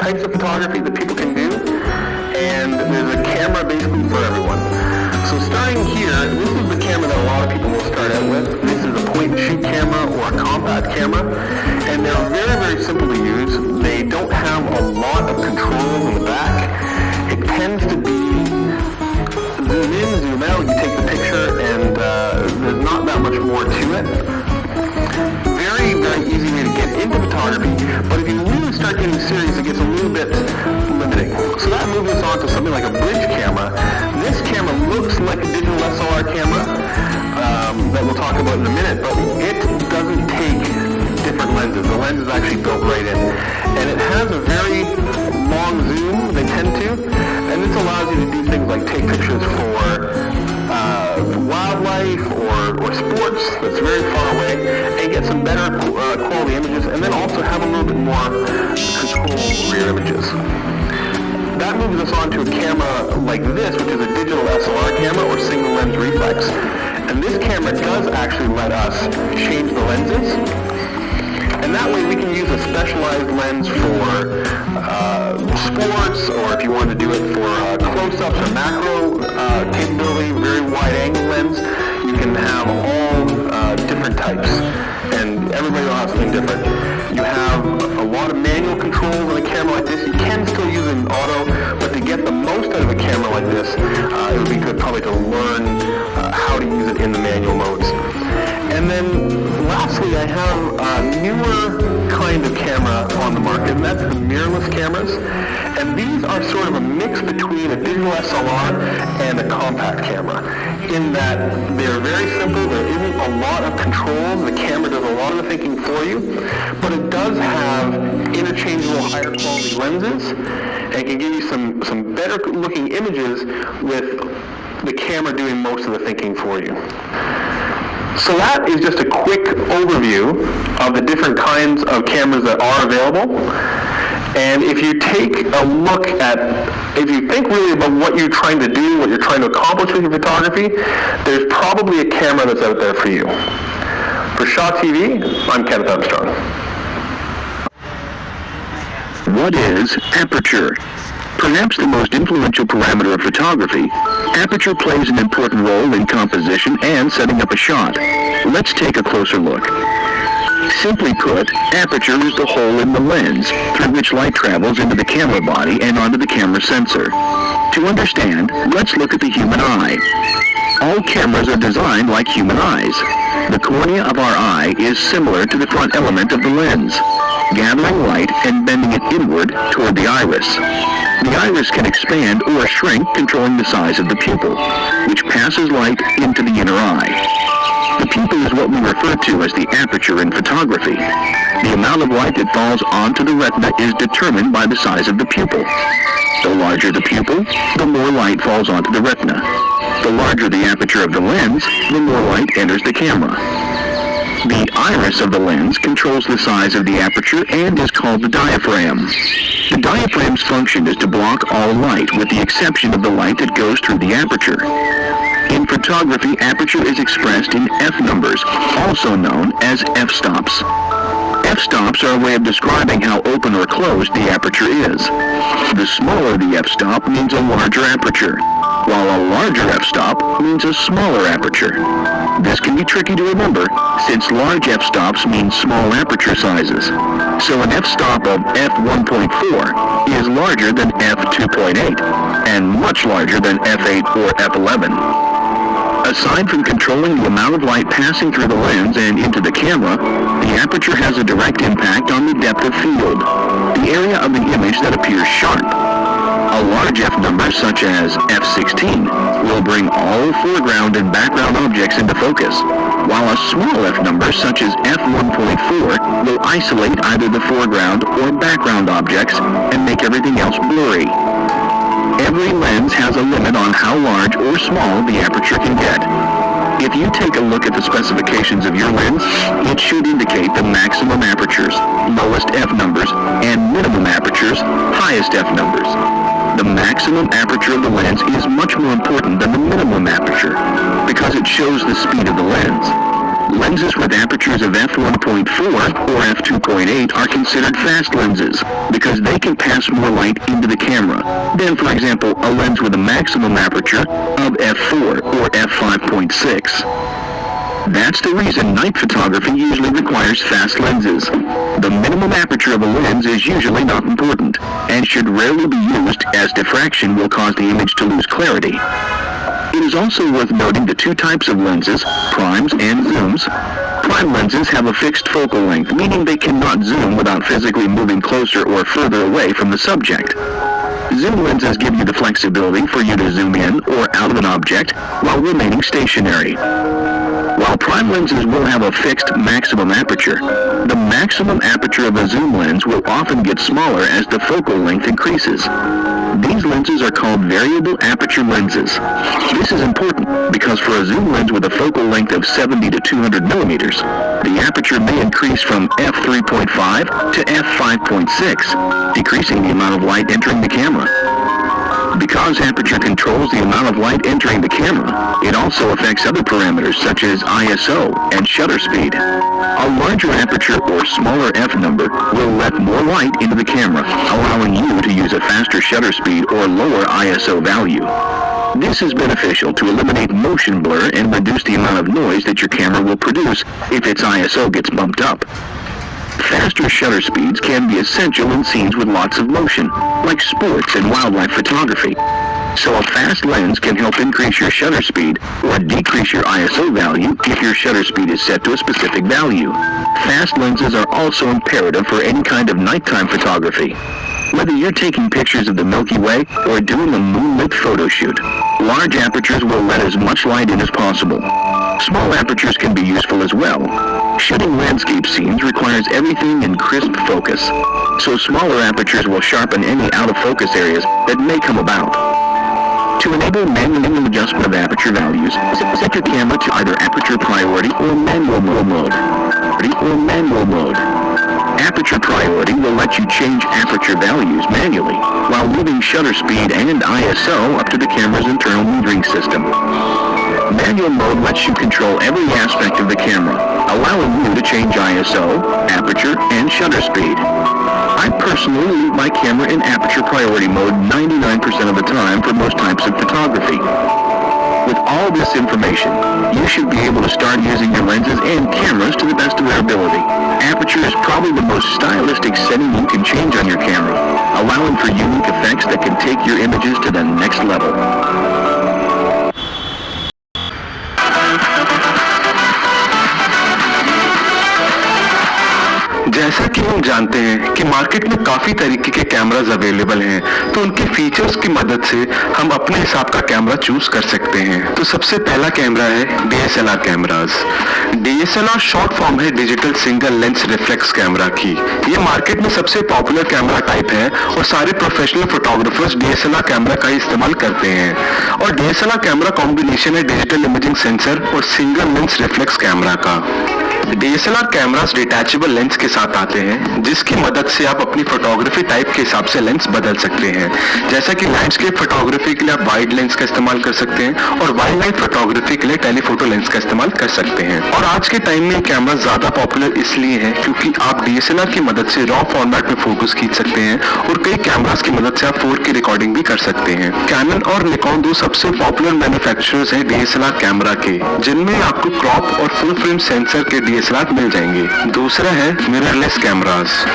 types of photography that people can do, and there's a camera basically for everyone. So starting here, this is the camera that a lot of people will start out with. This is a point-and-shoot camera or a compact camera, and they're very, very simple to use. They don't have a lot of controls in the back. It tends to be zoom in, zoom out, you take the picture, and there's not that much more to it. Very, very easy way to get into photography, but if you really start getting serious, it gets a little bit limiting. So that moves us on to something like a bridge camera. This camera looks like a digital SLR camera that we'll talk about in a minute, but it doesn't take different lenses. The lens is actually built right in. And it has a very long zoom, they tend to, and this allows you to do things like take pictures for wildlife or sports that's very far away and get some better quality images, and then also have a little bit more control over your images. That moves us on to a camera like this, which is a digital SLR camera or single lens reflex. And this camera does actually let us change the lenses. And that way we can use a specialized lens for sports, or if you want to do it for close-ups or macro capability, very wide-angle lens. You can have all different types, and everybody will have something different. You have a lot of manual controls on a camera like this. You can still use it in auto, but to get the most out of a camera like this, it would be good probably to learn how to use it in the manual modes. And then lastly, I have a newer kind of camera on the market, and that's the mirrorless cameras. And these are sort of a mix between a digital SLR and a compact camera, in that they're very simple. There isn't a lot of controls. The camera does a lot of the thinking for you, but it does have interchangeable higher quality lenses and can give you some better looking images with the camera doing most of the thinking for you. So that is just a quick overview of the different kinds of cameras that are available. And if you take a look at, if you think really about what you're trying to do, what you're trying to accomplish with your photography, there's probably a camera that's out there for you. For Shaw TV, I'm Kenneth Armstrong. What is aperture? Perhaps the most influential parameter of photography, aperture plays an important role in composition and setting up a shot. Let's take a closer look. Simply put, aperture is the hole in the lens through which light travels into the camera body and onto the camera sensor. To understand, let's look at the human eye. All cameras are designed like human eyes. The cornea of our eye is similar to the front element of the lens, gathering light and bending it inward toward the iris. The iris can expand or shrink, controlling the size of the pupil, which passes light into the inner eye. The pupil is what we refer to as the aperture in photography. The amount of light that falls onto the retina is determined by the size of the pupil. The larger the pupil, the more light falls onto the retina. The larger the aperture of the lens, the more light enters the camera. The iris of the lens controls the size of the aperture and is called the diaphragm. The diaphragm's function is to block all light, with the exception of the light that goes through the aperture. In photography, aperture is expressed in f-numbers, also known as f-stops. F-stops are a way of describing how open or closed the aperture is. The smaller the f-stop means a larger aperture, while a larger f-stop means a smaller aperture. This can be tricky to remember, since large f-stops mean small aperture sizes. So an f-stop of f1.4 is larger than f2.8, and much larger than f8 or f11. Aside from controlling the amount of light passing through the lens and into the camera, the aperture has a direct impact on the depth of field, the area of the image that appears sharp. A large f-number such as f16 will bring all foreground and background objects into focus, while a small f-number such as f1.4 will isolate either the foreground or background objects and make everything else blurry. Every lens has a limit on how large or small the aperture can get. If you take a look at the specifications of your lens, it should indicate the maximum apertures, lowest f-numbers, and minimum apertures, highest f-numbers. The maximum aperture of the lens is much more important than the minimum aperture, because it shows the speed of the lens. Lenses with apertures of f1.4 or f2.8 are considered fast lenses because they can pass more light into the camera than, for example, a lens with a maximum aperture of f4 or f5.6. That's the reason night photography usually requires fast lenses. The minimum aperture of a lens is usually not important and should rarely be used as diffraction will cause the image to lose clarity. It is also worth noting the two types of lenses, primes and zooms. Prime lenses have a fixed focal length, meaning they cannot zoom without physically moving closer or further away from the subject. Zoom lenses give you the flexibility for you to zoom in or out of an object while remaining stationary. While prime lenses will have a fixed maximum aperture, the maximum aperture of a zoom lens will often get smaller as the focal length increases. These lenses are called variable aperture lenses. This is important because for a zoom lens with a focal length of 70 to 200 millimeters, the aperture may increase from f3.5 to f5.6, decreasing the amount of light entering the camera. Because aperture controls the amount of light entering the camera, it also affects other parameters such as ISO and shutter speed. A larger aperture or smaller f number will let more light into the camera, allowing you to use a faster shutter speed or lower ISO value. This is beneficial to eliminate motion blur and reduce the amount of noise that your camera will produce if its ISO gets bumped up. Faster shutter speeds can be essential in scenes with lots of motion, like sports and wildlife photography. So a fast lens can help increase your shutter speed or decrease your ISO value if your shutter speed is set to a specific value. Fast lenses are also imperative for any kind of nighttime photography. Whether you're taking pictures of the Milky Way or doing a moonlit photo shoot, large apertures will let as much light in as possible. Small apertures can be useful as well. Shooting landscape scenes requires everything in crisp focus, so smaller apertures will sharpen any out-of-focus areas that may come about. To enable manual adjustment of aperture values, set your camera to either aperture priority or manual mode. Aperture priority will let you change aperture values manually, while leaving shutter speed and ISO up to the camera's internal metering system. Manual mode lets you control every aspect of the camera, allowing you to change ISO, aperture, and shutter speed. I personally leave my camera in aperture priority mode 99% of the time for most types of photography. With all this information, you should be able to start using your lenses and cameras to the best of their ability. Aperture is probably the most stylistic setting you can change on your camera, allowing for unique effects that can take your images to the next level. जैसा कि हम जानते हैं कि market में काफी तरीके के कैमरास अवेलेबल हैं, तो उनके फीचर्स की मदद से हम अपने हिसाब का कैमरा चूज कर सकते हैं। तो सबसे पहला कैमरा है DSLR cameras. DSLR short form है digital single lens reflex camera की। ये मार्केट में सबसे पॉपुलर कैमरा टाइप है और सारे प्रोफेशनल फोटोग्राफर्स DSLR कैमरा का इस्तेमाल करते हैं। और DSLR कैमरा कॉम्बिनेशन है डिजिटल इमेजिंग सेंसर और सिंगल लेंस रिफ्लेक्स कैमरा का। DSLR कैमरास डिटैचेबल लेंस के साथ आते हैं, जिसकी मदद से आप अपनी फोटोग्राफी टाइप के हिसाब से लेंस बदल सकते हैं। जैसा कि लैंडस्केप फोटोग्राफी के लिए आप वाइड लेंस का इस्तेमाल कर सकते हैं और वाइल्ड लाइफ फोटोग्राफी के लिए टेलीफोटो लेंस का इस्तेमाल कर सकते हैं। और आज के टाइम में कैमरा ज्यादा पॉपुलर इसलिए है क्योंकि आप DSLR की मदद से रॉ फॉर्मेट में फोटोज खींच सकते हैं और कई कैमरास की मदद से आप 4K रिकॉर्डिंग भी कर सकते हैं। कैनन और निकॉन दो सबसे पॉपुलर मैन्युफैक्चरर्स हैं DSLR कैमरा के, जिनमें आपको क्रॉप और फुल फ्रेम सेंसर के DSLR मिल जाएंगे। दूसरा है मिररलेस कैमरास।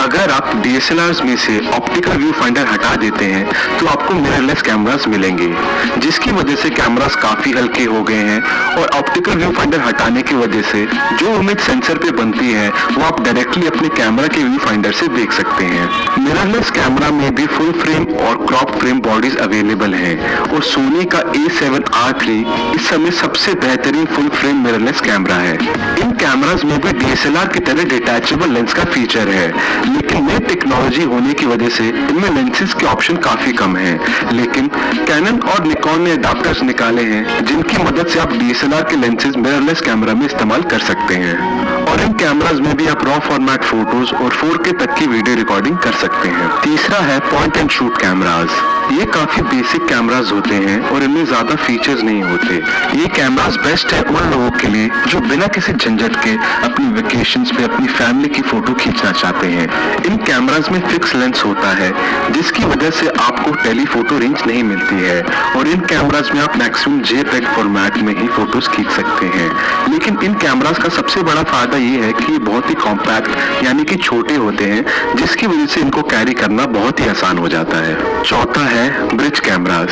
अगर आप DSLRs में से ऑप्टिकल व्यू फाइंडर हटा देते हैं तो आपको मिररलेस कैमरास मिलेंगे, जिसकी वजह से कैमरास काफी हल्के हो गए हैं और ऑप्टिकल व्यू फाइंडर हटाने की वजह से जो इमेज सेंसर पे बनती है वो आप डायरेक्टली अपने कैमरा के व्यू फाइंडर से देख सकते हैं। मिररलेस कैमरा में भी फुल फ्रेम और क्रॉप फ्रेम बॉडीज अवेलेबल हैं और सोनी का A7R3 इस समय सबसे बेहतरीन फुल फ्रेम मिररलेस कैमरा है। इन कैमरास में भी DSLR की तरह डिटैचेबल लेंस का फीचर है, लेकिन नई टेक्नोलॉजी होने की वजह से इनमें लेंसेज के ऑप्शन काफी कम हैं। लेकिन कैनन और निकॉन ने अडाप्टर्स निकाले हैं जिनकी मदद से आप DSLR के लेंसेज मिररलेस कैमरा में इस्तेमाल कर सकते हैं। और और इन कैमराज में भी आप रॉ फॉर्मेट फोटोज और 4K तक की वीडियो रिकॉर्डिंग कर सकते हैं। तीसरा है पॉइंट एंड शूट कैमराज। ये काफी बेसिक कैमराज होते हैं और इनमें ज्यादा फीचर्स नहीं होते। ये कैमराज बेस्ट है उन लोगों के लिए जो बिना किसी झंझट के अपनी वेकेशंस पे अपनी फैमिली की फोटो खींचना चाहते हैं। इन कैमराज में फिक्स लेंस होता है जिसकी वजह से आपको टेलीफोटो रेंज नहीं मिलती है और इन कैमराज में आप मैक्सिमम JPEG फॉर्मेट में ही फोटोज खींच सकते हैं। लेकिन इन कैमराज का सबसे बड़ा फायदा ये है कि ये बहुत ही कॉम्पैक्ट यानी कि छोटे होते हैं जिसकी वजह से इनको कैरी करना बहुत ही आसान हो जाता है। चौथा है ब्रिज कैमराज।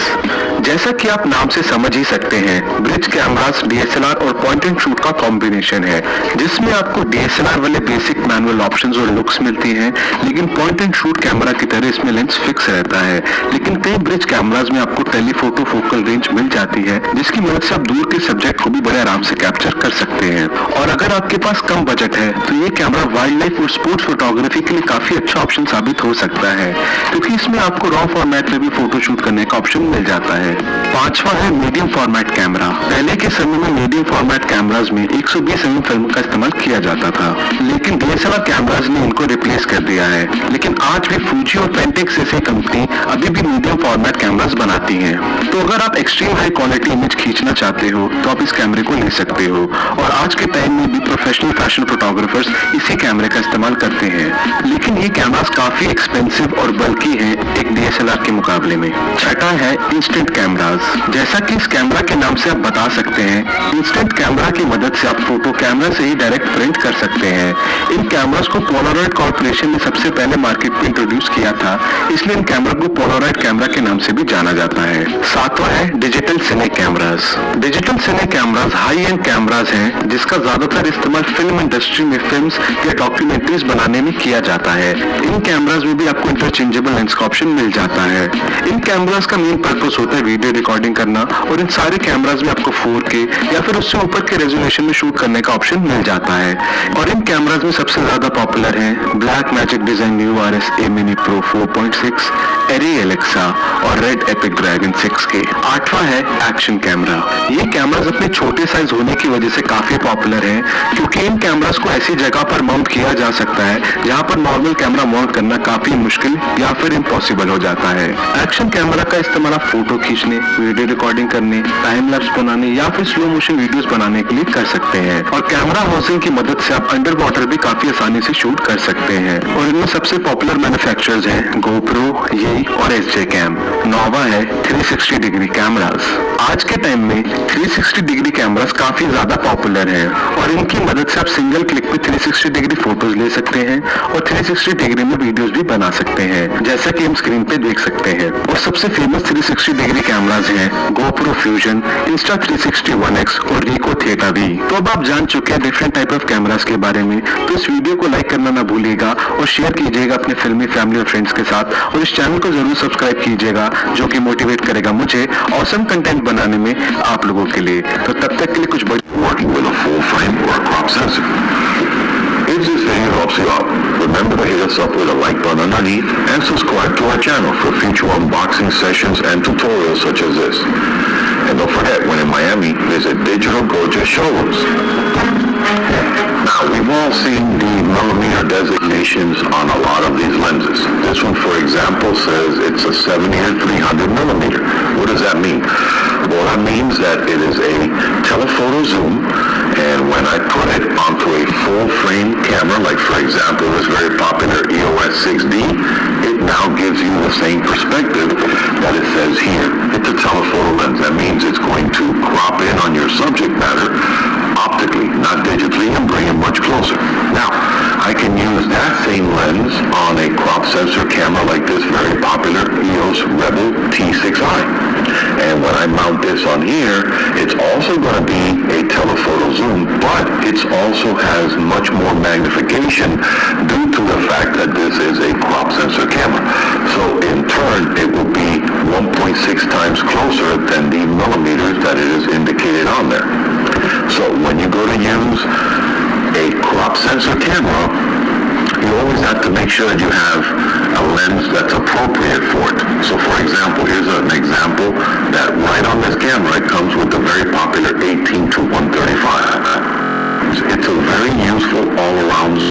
जैसा कि आप नाम से समझ ही सकते हैं, ब्रिज कैमराज DSLR और पॉइंट एंड शूट का कॉम्बिनेशन है जिसमें आपको DSLR वाले बेसिक मैनुअल ऑप्शंस और लुक्स मिलती हैं, लेकिन पॉइंट एंड शूट कैमरा की तरह इसमें लेंस फिक्स रहता है। लेकिन कई ब्रिज कैमराज में आपको टेलीफोटो फोकल रेंज मिल जाती है जिसकी मदद से आप दूर के सब्जेक्ट को भी बड़े आराम से कैप्चर कर सकते हैं। और अगर आपके पास कम बजट है तो ये कैमरा वाइल्ड लाइफ और स्पोर्ट्स फोटोग्राफी के लिए काफी अच्छा ऑप्शन साबित हो सकता है क्योंकि इसमें आपको रॉ फॉर्मेट में भी फोटो शूट करने का ऑप्शन मिल जाता है। पांचवा है मीडियम फॉर्मेट कैमरा। पहले के समय में मीडियम फॉर्मेट कैमराज में 120 mm फिल्म का इस्तेमाल किया जाता था, लेकिन DSLR कैमराज ने इनको रिप्लेस कर दिया है। लेकिन आज भी फूजी और पेंटेक्स जैसी कंपनी अभी भी मीडियम फॉर्मेट कैमराज बनाती हैं। तो अगर आप एक्सट्रीम हाई क्वालिटी इमेज खींचना चाहते हो तो आप इस कैमरे को ले सकते हो और आज के टाइम में भी प्रोफेशनल फैशन फोटोग्राफर्स इसी कैमरे का इस्तेमाल करते हैं। लेकिन ये कैमराज काफी एक्सपेंसिव और बल्कि हैं एक DSLR के मुकाबले में। छठा है इंस्टेंट कैमराज। जैसा कि इस कैमरा के नाम से आप बता सकते हैं, इंस्टेंट कैमरा की मदद से आप फोटो कैमरा से ही डायरेक्ट प्रिंट कर सकते हैं। इन कैमराज को पोलारॉइड कॉर्पोरेशन ने सबसे पहले मार्केट में इंट्रोड्यूस किया था, इसलिए इन कैमरा को पोलारॉइड कैमरा के नाम से भी जाना जाता है। सातवां है digital cine cameras. Digital cine cameras high and cameras हैं जिसका ज्यादातर इस्तेमाल फिल्म इंडस्ट्री में फिल्म्स या डॉक्यूमेंट्रीज बनाने में किया जाता है। इन कैमराज में भी आपको इंटरचेंजेबल लेंस का ऑप्शन मिल जाता है। इन कैमराज का मेन पर्पस होता है वीडियो रिकॉर्डिंग करना और इन सारे कैमराज में आपको 4K या फिर उससे ऊपर के रेजोल्यूशन में शूट करने का ऑप्शन मिल जाता है। और इन कैमराज में सबसे ज्यादा पॉपुलर हैं black magic design URS A Mini Pro 4.6, Arri Alexa और Red Epic Dragon 6K। आठवां है एक्शन कैमरा। ये कैमराज अपने छोटे साइज होने की वजह से काफी पॉपुलर हैं क्योंकि इन कैमराज को ऐसी जगह पर माउंट किया जा सकता है जहां पर नॉर्मल कैमरा माउंट करना काफी मुश्किल या फिर इम्पॉसिबल हो जाता है। एक्शन कैमरा का इस्तेमाल आप फोटो खींचने, वीडियो रिकॉर्डिंग करने, टाइम लैप्स बनाने या फिर स्लो मोशन वीडियोस बनाने के लिए कर सकते हैं। और कैमरा हाउसिंग की मदद से आप अंडर वाटर भी काफी आसानी से शूट कर सकते हैं। और इनमें सबसे पॉपुलर मैन्युफैक्चरर्स हैं GoPro, Yei और SJ Cam। नौवां है 360 डिग्री कैमराज। आज के टाइम में 360 डिग्री कैमराज काफी ज्यादा पॉपुलर हैं और इनकी मदद से आप सिंगल क्लिक पे 360 डिग्री फोटोज ले सकते हैं और 360 डिग्री में वीडियोस भी बना सकते हैं, जैसा कि हम स्क्रीन पे देख सकते हैं। और सबसे फेमस 360 डिग्री कैमराज हैं GoPro Fusion, Insta360 One X और Ricoh Theta V। तो अब आप जान चुके हैं डिफरेंट टाइप ऑफ कैमराज के बारे में। तो इस वीडियो को लाइक करना ना भूलिएगा और शेयर कीजिएगा अपने फिल्मी फैमिली और फ्रेंड्स के साथ और इस चैनल को जरूर सब्सक्राइब कीजिएगा जो कि मोटिवेट करेगा मुझे ऑसम कंटेंट बनाने में आप लोगों के लिए। तो तब तक के लिए कुछ Working with a full frame or a crop sensor. If this video helps you out, remember to hit us up with a like button underneath and subscribe to our channel for future unboxing sessions and tutorials such as this. And don't forget, when in Miami, visit Digital Gorgeous showrooms. Now, we've all seen the millimeter designations on a lot of these lenses. This one, for example, says it's a 70 or 300 millimeter. What does that mean? Well, that means that it is a telephoto zoom, and when I put it onto a full-frame camera, like for example this very popular EOS 6D, it now gives you the same perspective that it says here. It's a telephoto lens. That means it's going to crop in on your subject matter optically, not digitally, and bring it much closer. Now, I can use that same lens on a crop sensor camera like this very popular EOS Rebel T6i. And when I mount this on here, it's also going to be a telephoto zoom, but it also has much more magnification due to the fact that this is a crop sensor camera. So in turn, it will be 1.6 times closer than the millimeters that it is indicated on there. So when you go to use a crop sensor camera, you always have to make sure that you have a lens that's appropriate for it. So for example, here's an example